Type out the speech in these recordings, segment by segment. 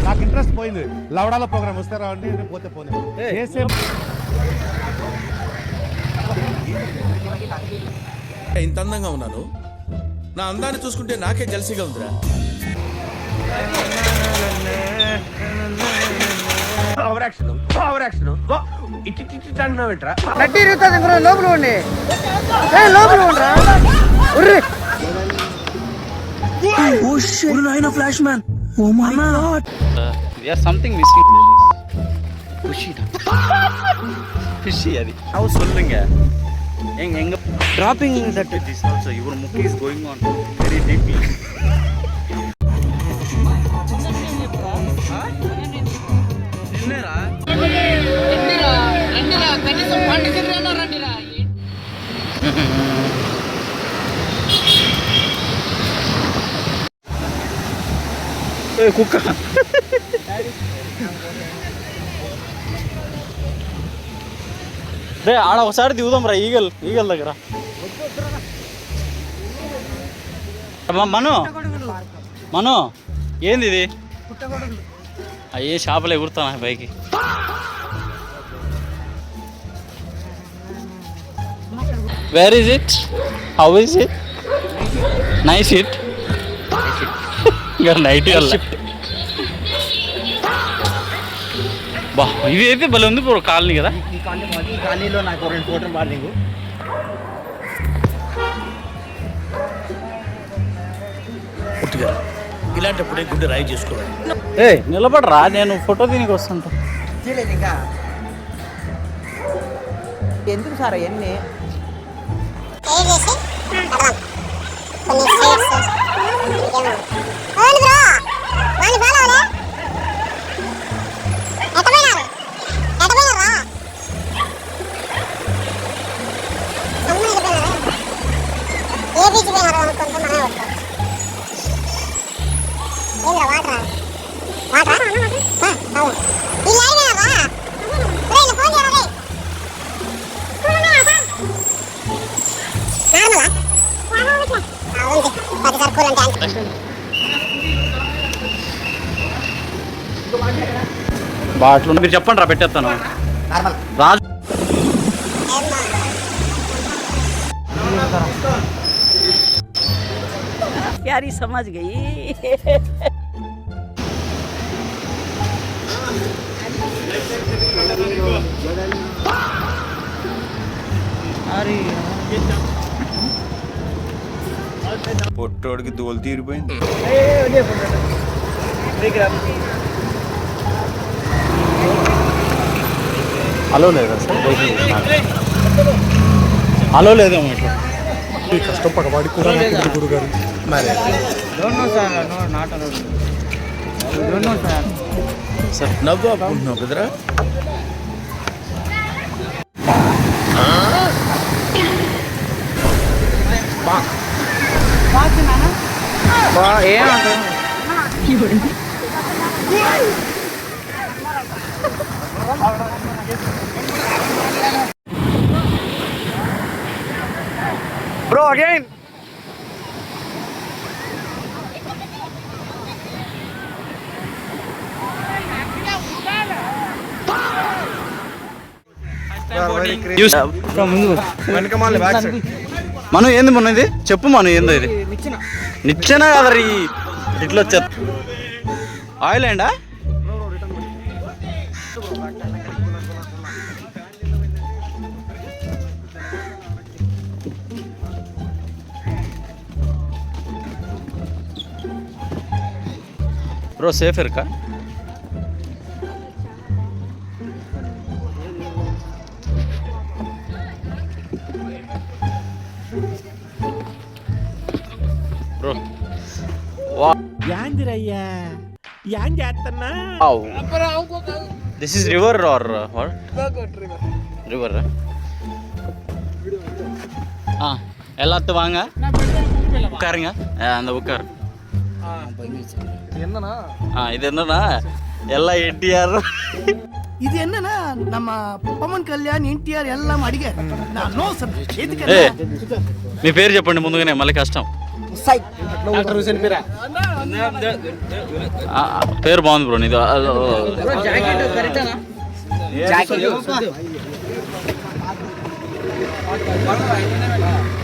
నాకు ఇంట్రెస్ట్ పోయింది. లవడాల ప్రోగ్రామ్ వస్తారా అండి, పోతే పోనీ. ఇంత అందంగా ఉన్నాను, నా అందాన్ని చూసుకుంటే నాకే జల్సీగా ఉందిరా. లోపల ఉండి flash man. Oh my God! There's something missing. Fishy. Fishy adi. How solunga? Enga dropping that this also your muck is going on very deeply. Rendira kanisa pandikirana rendira. కుక్క రే ఆడ ఒకసారి దిగుదాం రా. ఈగల్ దగ్గర మను ఏంది ఇది? అయ్యే చేపలు ఎగురుతాను పైకి. Where is it? How is it? Nice it night బా ఇది అయితే భలే ఉంది బ్రో. కాలనీ కదా ఈ కాలనీలో నాకు 2 ఫోటోలు మార్నింగ్. ఇలాంటప్పుడే గుండె రాయి చేసుకోవాలి. ఏ నిలబడరా, నేను ఫోటో దీనికి వస్తుంటా. చేయలేదు ఇంకా. ఎందుకు సార్ అవన్నీ? బాట్లు మీరు చెప్పండి రా, పెట్టేస్తాను. రాజు यारी समझ गई. పొట్టోడికి దోలు తీరిపోయింది. హలో లేదా సార్? హలో లేదేమో ఇట్లా కష్టం పగవాడి కూడా గురుగారు. సార్ నవ్వు ఆపుకుంటున్నావు కదరా. బ్రో అగైన్ మనం ఏంది మొన్న ఇది చెప్పు. మనం ఏందో ఇది నిచ్చెన కదరి ఇట్లా వచ్చేది. ఆయిల్ అండా బ్రో? సేఫ్ ఇరుకా? బ్రో యాందిరయ్యా యాం చేస్తున్నా. This is river or what? River எல்லாத்து வாங்க உட்காருங்க. அந்த உட்காரு. இது என்னன்னா எல்லாம் என்டிஆர். இது என்னன்னா நம்ம పవన్ కళ్యాణ్ ఎన్టీఆర్ ఎல்லாம் అడిగారు. మీ పేరు చెప్పండి ముందుగానే, మళ్ళీ కష్టం. పేరు బాగుంది బ్రో నీది.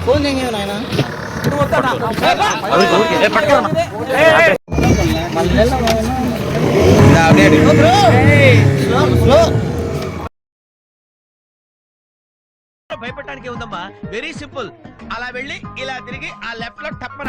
ఫోన్ చేయండి నాయన. భయపడటానికి ఉందమ్మా, వెరీ సింపుల్. అలా వెళ్ళి ఇలా తిరిగి ఆ లెఫ్ట్ లో టప్పన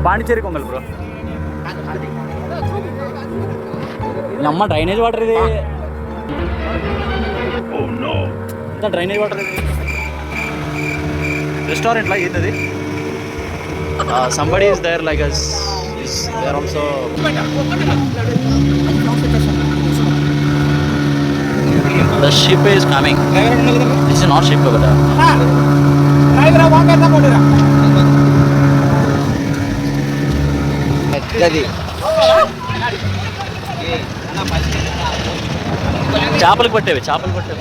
పాండిచేరి కొంగల్ బ్రో. అమ్మ డ్రైనేజ్ వాటర్ ఇది, ఇంత డ్రైనేజ్ వాటర్ ఇది. రెస్టారెంట్లా ఏంటది? Somebody is there like us is there also. The ship is coming. This is not ship కదా. చేపలకు పట్టేవి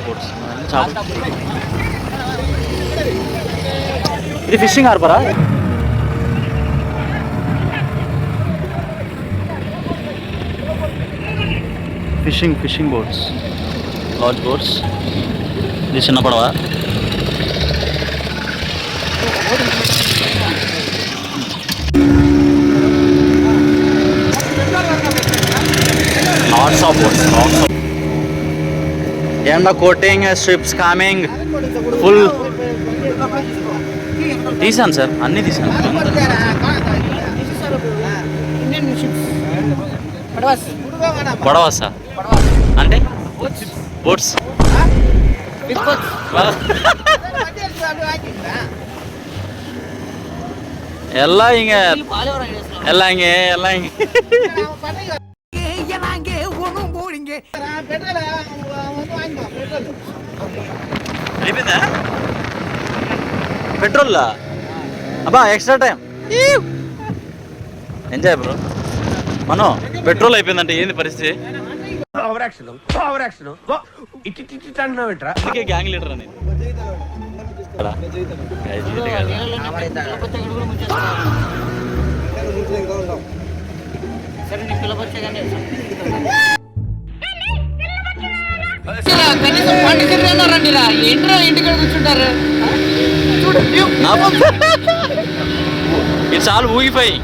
బోట్స్. ఇది ఫిషింగ్ హార్బరా? Fishing boats, large boats. ఇది చిన్న పడవ. Lots of boats. And the coating ships coming full. తీసాను sir, అన్నీ తీసాను. పడవసా అంటే బోట్స్. ಎಲ್ಲ ಹಿಂಗೆ అయిపోయిందా పెట్రోల్? అబ్బా ఎక్స్ట్రా టైం ఎంజాయ్ బ్రో. మనం పెట్రోల్ అయిపోయిందంటే ఏంది పరిస్థితి? అందుకే గ్యాంగ్ లీడర్ అనేది. ఇట్స్ ఆల్ ఊగిపోయి.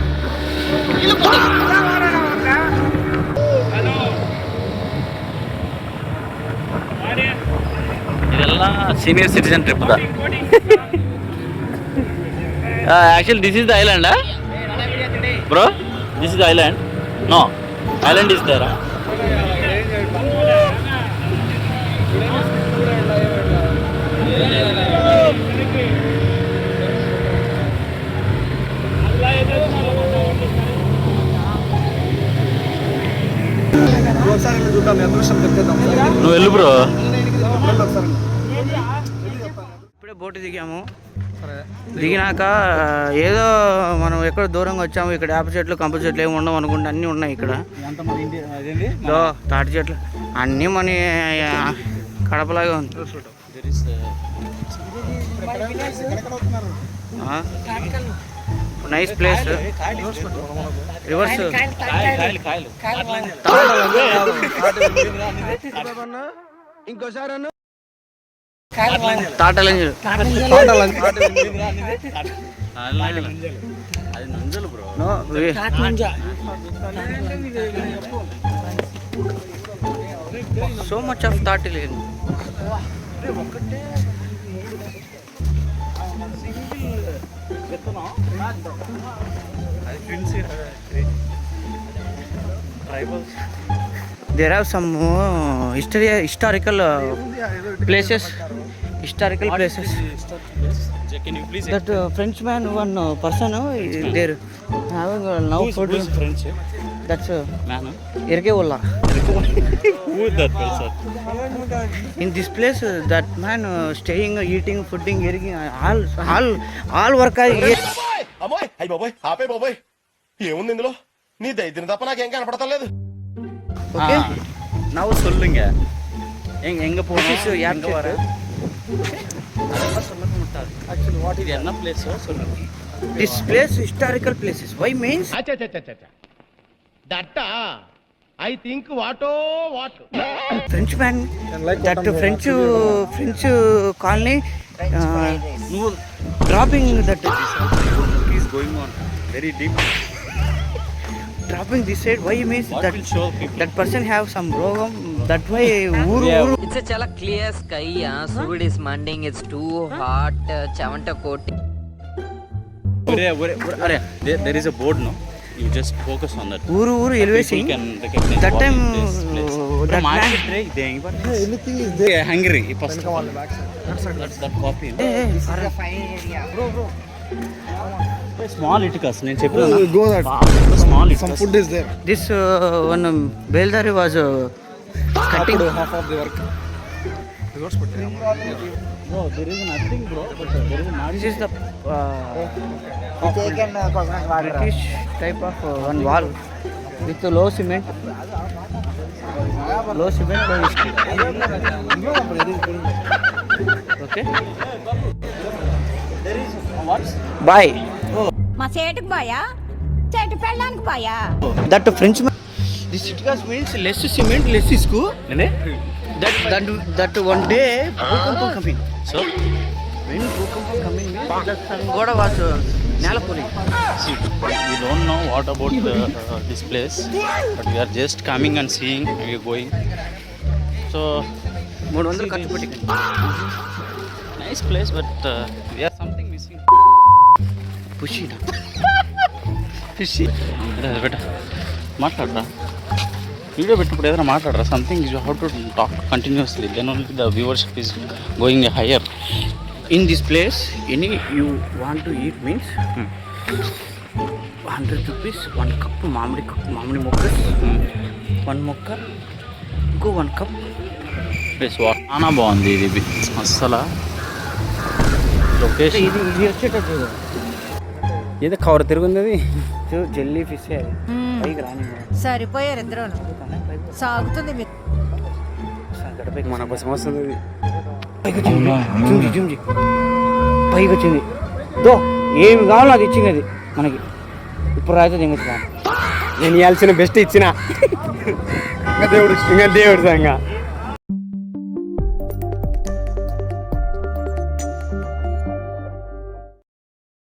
ಇದೆಲ್ಲ ಸೀನಿಯರ್ ಸಿಟಿಜನ್ ಟ್ರಿಪ್ ದ. actually this is the island, bro. This is the island. No, island is there. నువ్వు వెళ్ళు బ్రో. ఇప్పుడే బోటు దిగాము. దిగినాక ఏదో మనం ఎక్కడ దూరంగా వచ్చాము. ఇక్కడ వేప చెట్లు కంప చెట్లు ఏమి ఉండవు అనుకుంటే అన్నీ ఉన్నాయి ఇక్కడ. తాటి చెట్లు అన్నీ మన కడపలాగా ఉంది. Nice place. రివర్స్ ఇంకోసారి తాటలంజలు. సో మచ్ ఆఫ్ తాటలేదు. there are some historical places. Historical places. Can you please That Frenchman, one person, they're having now food. who's French? That's Man, Erkeola. who is that person? In this place, that man staying, eating, fooding, all work. అమ్మాయి అయ్యి బాబోయ్ ఆపే బాబోయ్ ఏముంది ఇందులో నీ దైత్యం తప్ప నాకేం కనపడతలేదు. Okay. Now சொல்லுங்க எங்க This போறோம் is எங்க வர அதெல்லாம் சொல்ல மாட்டாரு. Actually what is என்ன place சொல்லுங்க. This place historical places. Why means దట్ట ఐ థింక్ వాటో what Frenchman, that French colony నువ్వు dropping that is going on very deep. dropping this side. Why means What that will show people? that person have some rogam. That way uru Yeah. uru. It's a chala clear sky. Sud is manding. It's too hot. Chavanta coating. There is a board, no? You just focus on that. Uru elevation. People can recognize That what time, is this place. that From man- market break, they anything is there. Hungry. First of all. That's that coffee. No? Small itikas. నేను చెప్పాను. Go that. Small itikas. Some food is there. This one Beldari was cutting. Half of the work. No, there is nothing, bro. There is This is the British type of one wall with low cement. Low cement. Low history. Okay. Bye. మా చేటుకు పోయా చెట్టు పెళ్ళడానికి పోయా That Frenchman. This itikas means less cement, less isku. That one day bhukampam coming. So, When bhukampam coming means that some goda was Nalapuri. see, we don't know what about this place, but we are just coming and seeing and we are going. So, 300 ఖర్చు పెట్టి nice place, but we are something missing. పుషి Fishy. మాట్లాడరా video పెట్టినప్పుడు ఏదైనా మాట్లాడరా something you have to talk continuously then only the viewership is going higher. in this place any you want to eat means 100 rupees one cup మామిడి మొక్క one మొక్క ఇంకో 1 cup. Place చాలా బాగుంది ఇది అస్సలు లొకేషన్. ఇది వచ్చేటట్టు ఏదో కవర్ తిరుగుంది అది. జెల్లీ ఫిష్ పైకి రాని సరిపోయారు ఇద్దరు సాగుతుంది మీకు మన కోసం వస్తుంది ఇది. పైకి వచ్చింది జుంజి పైకి వచ్చింది దో ఏమి కావాలో అది ఇచ్చింది అది మనకి ఇప్పుడు అయితే దింగచ్చు నేను ఇవ్వాల్సిన బెస్ట్ ఇచ్చిన దేవుడు సంగ